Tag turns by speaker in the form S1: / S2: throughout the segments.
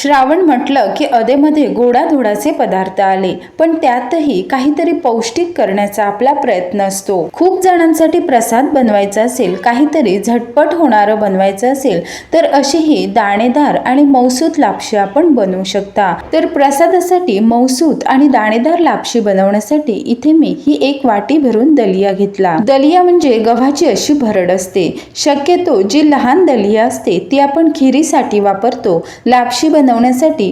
S1: श्रावण म्हटलं की अधेमध्ये गोडाधोडाचे पदार्थ आले, पण त्यातही काहीतरी पौष्टिक करण्याचा आपला प्रयत्न असतो। खूप जणांसाठी प्रसाद बनवायचा असेल, काहीतरी झटपट होणारं बनवायचं असेल तर अशी ही दाणेदार आणि मौसूत लापशी आपण बनवू शकता। तर प्रसादासाठी मौसूत आणि दाणेदार लापशी बनवण्यासाठी इथे मी ही 1 वाटी भरून दलिया घेतला। दलिया म्हणजे गव्हाची अशी भरड असते। शक्यतो जी लहान दलिया असते ती आपण खिरीसाठी वापरतो। लापशी बनवण्यासाठी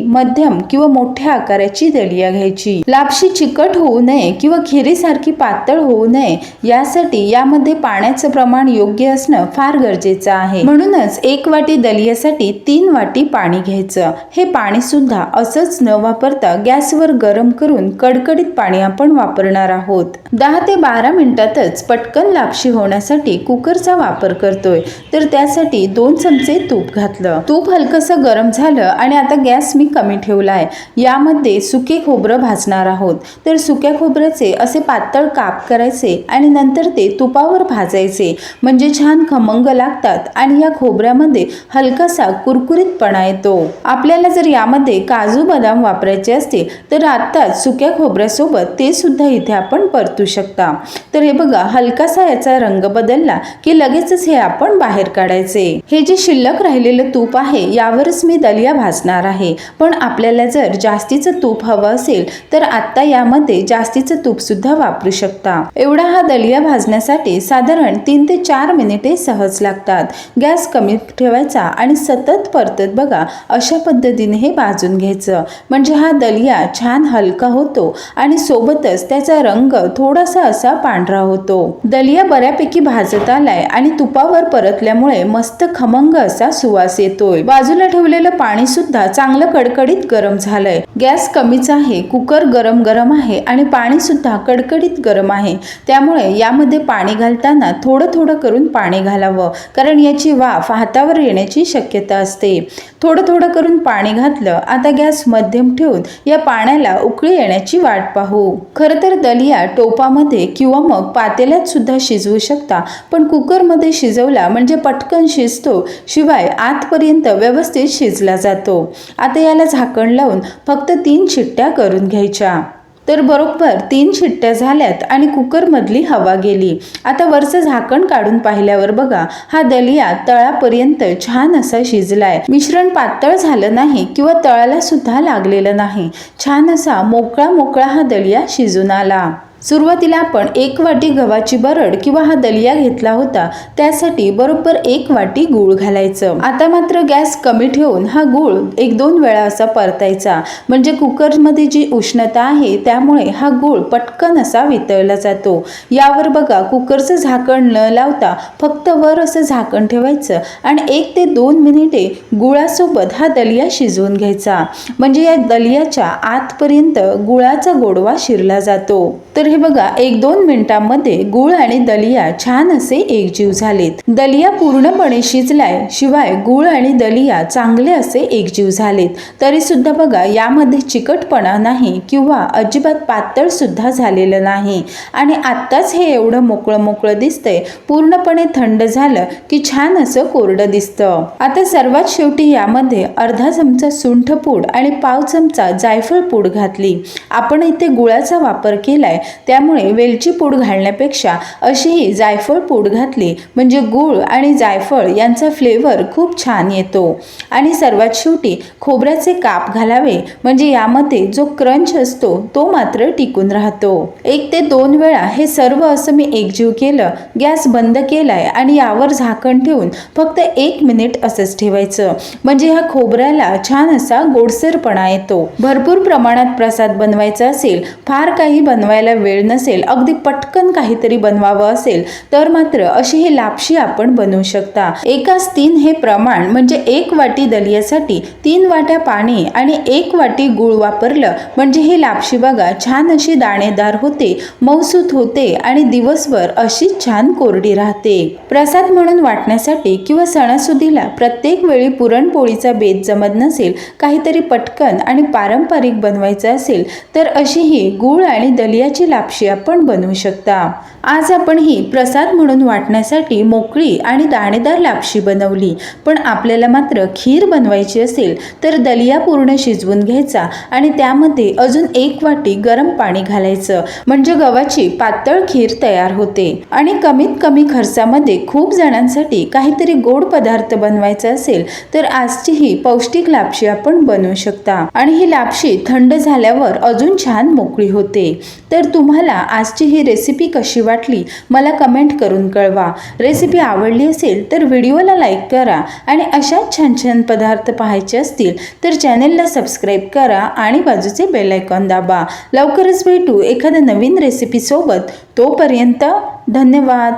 S1: मध्यम किंवा मोठ्या आकाराची दलिया घ्यायची। लापशी चिकट होऊ नये किंवा खिरीसारखी पातळ होऊ नये यासाठी यामध्ये पाण्याचं प्रमाण योग्य असणं फार गरजेचं आहे। म्हणूनच 1 वाटी दलियासाठी 3 वाटी पाणी घ्यायचं। हे पाणी सुद्धा असंच न वापरता गॅसवर गरम करून कडकडीत पाणी आपण वापरणार आहोत। 10 ते 12 मिनिटातच पटकन लापशी होण्यासाठी कुकरचा वापर करतोय, तर त्यासाठी 2 चमचे तूप घातलं। तूप हलकसं गरम झालं आणि आता गॅस मी कमी ठेवलाय। यामध्ये सुके खोबरं भाजणार आहोत। तर सुक्या खोबऱ्याचे असे पातळ काप करायचे आणि नंतर ते तुपावर भाजायचे, म्हणजे छान खमंग लागतात आणि या खोबऱ्यामध्ये हलकासा कुरकुरीतपणा येतो। आपल्याला जर यामध्ये काजू बदाम वापरायचे असतील तर आत्ताच सुक्या खोबऱ्यासोबत ते सुद्धा इथे आपण परतू शकता। तर हे बघा, हलकासा याचा रंग बदलला की लगेचच हे आपण बाहेर काढायचे। हे जे शिल्लक राहिलेलं तूप आहे यावरच मी दलिया भाजणार आहे, पण आपल्याला जर जास्तीचं तूप हवं असेल तर आता यामध्ये जास्तीचं तूप सुद्धा वापरू शकता। एवढा हा दलिया भाजण्यासाठी साधारण 3 ते 4 मिनिटे सहज लागतात। गॅस कमी ठेवायचा आणि सतत परतत बघा अशा पद्धतीने हे भाजून घ्यायचं, म्हणजे हा दलिया छान हलका होतो आणि सोबतच त्याचा रंग थोडासा असा पांढरा होतो। दलिया बऱ्यापैकी भाजत आलाय आणि तुपावर परतल्यामुळे मस्त खमंग असा सुवास येतोय। बाजूला ठेवलेलं पाणी सुद्धा चांगलं कडकडीत गरम झालंय। गॅस कमीच आहे, कुकर गरम आहे आणि पाणी सुद्धा कडकडीत गरम आहे। त्यामुळे यामध्ये पाणी घालताना थोडं थोडं करून पाणी घालावं, कारण याची वाफ हातावर येण्याची शक्यता असते। थोडं थोडं करून पाणी घातलं। आता गॅस मध्यम ठेवून या पाण्याला उकळी येण्याची वाट पाहू। खरं तर दलिया टोपामध्ये किंवा मग पातेल्यात सुद्धा शिजवू शकता, पण कुकरमध्ये शिजवला म्हणजे पटकन शिजतो, शिवाय आतपर्यंत व्यवस्थित शिजला जातो। आता याला झाकण लावून फक्त 3 शिट्ट्या करून घ्यायच्या। तर बरोबर 3 शिट्ट्या झाल्यात आणि कुकरमधली हवा गेली। आता वरचं झाकण काढून पाहिल्यावर बघा हा दलिया तळापर्यंत छान असा शिजलाय। मिश्रण पातळ झालं नाही किंवा तळाला सुद्धा लागलेलं नाही। छान असा मोकळा मोकळा हा दलिया शिजून आला। सुरुवातीला आपण 1 वाटी गव्हाची भरड किंवा हा दलिया घेतला होता, त्यासाठी बरोबर 1 वाटी गूळ घालायचं। आता मात्र गॅस कमी ठेवून हा गूळ 1-2 वेळा असा परतायचा, म्हणजे कुकरमध्ये जी उष्णता आहे त्यामुळे हा गूळ पटकन असा वितळला जातो। यावर बघा कुकरचं झाकण न लावता फक्त वर असं झाकण ठेवायचं आणि 1 ते 2 मिनिटे गुळासोबत हा दलिया शिजवून घ्यायचा, म्हणजे या दलियाच्या आतपर्यंत गुळाचा गोडवा शिरला जातो। तर हे बघा 1-2 मिनिटांमध्ये गूळ आणि दलिया छान असे एकजीव झालेत। दलिया पूर्णपणे शिजलाय, शिवाय गूळ आणि दलिया चांगले असे एकजीव झालेत। तरी सुद्धा बघा यामध्ये चिकटपणा नाही किंवा अजिबात पातळ सुद्धा झालेलं नाही आणि आत्ताच हे एवढं मोकळं मोकळं दिसतंय। पूर्णपणे थंड झालं की छान असं कोरडं दिसतं। आता सर्वात शेवटी यामध्ये अर्धा चमचा सुंठ पूड आणि पाव चमचा जायफळ पूड घातली। आपण इथे गुळाचा वापर केलाय, त्यामुळे वेलची पूड घालण्यापेक्षा अशी ही जायफळ पूड घातली म्हणजे गूळ आणि जायफळ यांचा फ्लेवर खूप छान येतो। आणि सर्वात शेवटी खोबऱ्याचे काप घालावे, म्हणजे यामध्ये जो क्रंच असतो तो मात्र टिकून राहतो। 1 ते 2 वेळा हे सर्व असं मी एकजीव केलं। गॅस बंद केलाय आणि यावर झाकण ठेवून फक्त 1 मिनिट असंच ठेवायचं, म्हणजे ह्या खोबऱ्याला छान असा गोडसरपणा येतो। भरपूर प्रमाणात प्रसाद बनवायचा असेल, फार काही बनवायला वेळ नसेल, अगदी पटकन काहीतरी बनवावं असेल तर मात्र अशी ही लापशी आपण बनवू शकता। 1:3 हे प्रमाण, म्हणजे 1 वाटी दलियासाठी 3 वाट्या पाणी आणि 1 वाटी गूळ वापरलं म्हणजे ही लापशी बघा छान अशी दाणेदार होते, मऊसूत होते आणि दिवसभर अशीच छान कोरडी राहते। प्रसाद म्हणून वाटण्यासाठी किंवा सणासुदीला प्रत्येक वेळी पुरणपोळीचा बेत जमत नसेल, काहीतरी पटकन आणि पारंपरिक बनवायचं असेल तर अशी ही गूळ आणि दलियाची लापशी आपण बनवू शकता। आज आपण ही प्रसाद म्हणून वाटण्यासाठी मोकळी आणि दाणेदार लापशी बनवली. पण आपल्याला मात्र खीर बनवायची असेल तर दलिया पूर्ण शिजवून घ्यायचा आणि त्यामध्ये अजून 1 वाटी गरम पाणी घालायचं, म्हणजे गव्हाची पातळ खीर तयार होते. आणि कमीत कमी खर्चामध्ये खूप जणांसाठी काहीतरी गोड पदार्थ बनवायचा असेल तर आजची ही पौष्टिक लापशी आपण बनवू शकता. आणि ही लापशी थंड झाल्यावर अजून छान मोकळी होते. तर तुम्हाला आजची ही रेसिपी कशी वाटली मला कमेंट करून कळवा. रेसिपी आवडली असेल तर व्हिडिओला लाईक करा आणि अशाच छान छान पदार्थ पाहायचे असतील तर चॅनेलला सबस्क्राईब करा आणि बाजूचे बेल आयकॉन दाबा. लवकरच भेटू एखाद्या नवीन रेसिपी सोबत. तोपर्यंत धन्यवाद.